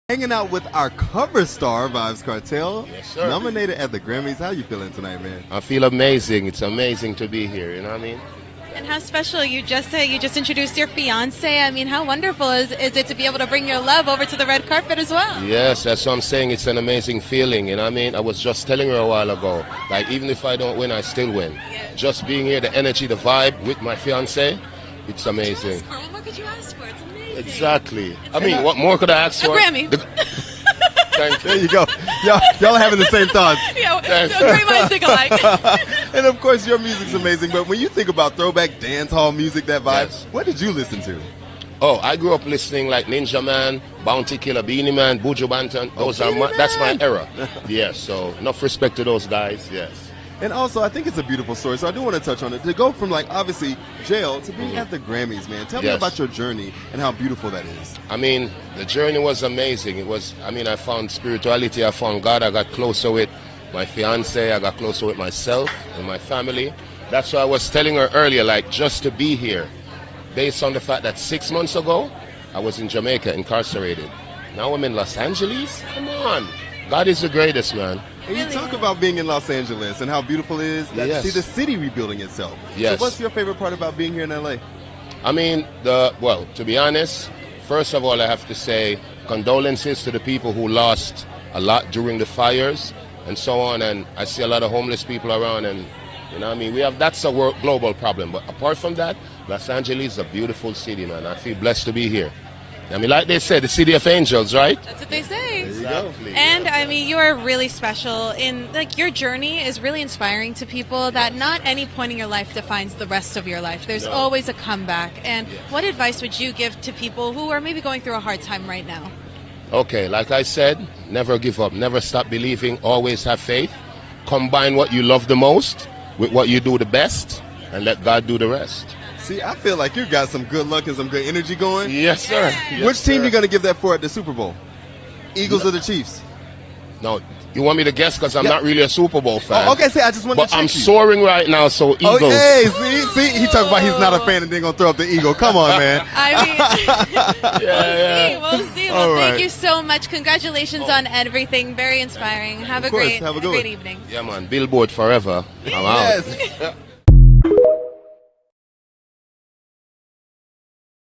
Hanging out with our cover star, Vybz Kartel. Yes, sir. Nominated at the Grammys. How you feeling tonight, man? I feel amazing. It's amazing to be here, you know what I mean? And how special, you just introduced your fiance. I mean, how wonderful is it to be able to bring your love over to the red carpet as well? Yes, that's what I'm saying. It's an amazing feeling, you know what I mean? I was just telling her a while ago, like, even if I don't win, I still win. Yeah. Just being here, the energy, the vibe with my fiance, it's amazing. What more could you ask for? It's amazing. Exactly. I mean, what more could I ask for? A Grammy. Thank you. There you go. Y'all are having the same thoughts. Yeah, great minds think alike. And of course, your music's amazing. But when you think about throwback dance hall music, that vibe, Yes. what did you listen to? Oh, I grew up listening like Ninja Man, Bounty Killer, Beenie Man, Buju Banton. Those are Beenie that's my Man. era. Yes, so enough respect to those guys. Yes. And also, I think it's a beautiful story, so I do want to touch on it. To go from, like, obviously, jail to being at the Grammys, man. Tell me Yes. about your journey and how beautiful that is. I mean, the journey was amazing. It was, I mean, I found spirituality, I found God, I got closer with my fiance, I got closer with myself and my family. That's why I was telling her earlier, like, just to be here, based on the fact that 6 months ago, I was in Jamaica, incarcerated. Now I'm in Los Angeles? Come on. God is the greatest, man. And you talk about being in Los Angeles and how beautiful it is to Yes. see the city rebuilding itself. Yes. So what's your favorite part about being here in LA? I mean, well, to be honest, first of all, I have to say condolences to the people who lost a lot during the fires and so on. And I see a lot of homeless people around, and you know what I mean? that's a global problem. But apart from that, Los Angeles is a beautiful city, man. I feel blessed to be here. I mean, like they said, the city of angels, right? That's what they say. Exactly. And I mean, you are really special in, like, your journey is really inspiring to people that not any point in your life defines the rest of your life. There's No. always a comeback. And Yes. what advice would you give to people who are maybe going through a hard time right now? Okay, like I said, never give up, never stop believing, always have faith. Combine what you love the most with what you do the best, and let God do the rest. See, I feel like you got some good luck and some good energy going. Yes, sir. Yes, Which team sir. you going to give that for at the Super Bowl? Eagles or the Chiefs? No, you want me to guess because I'm Yeah. not really a Super Bowl fan. Oh, okay, see, I just wanted But to check I'm you. soaring right now, so Eagles. Oh, hey, see, he talking about he's not a fan and then going to throw up the Eagle. Come on, man. I mean, Yeah. we'll see. All Well, right. thank you so much. Congratulations on everything. Very inspiring. Have a course. great, Have a good great one. evening. Yeah, man. Billboard forever. I'm out. Yes.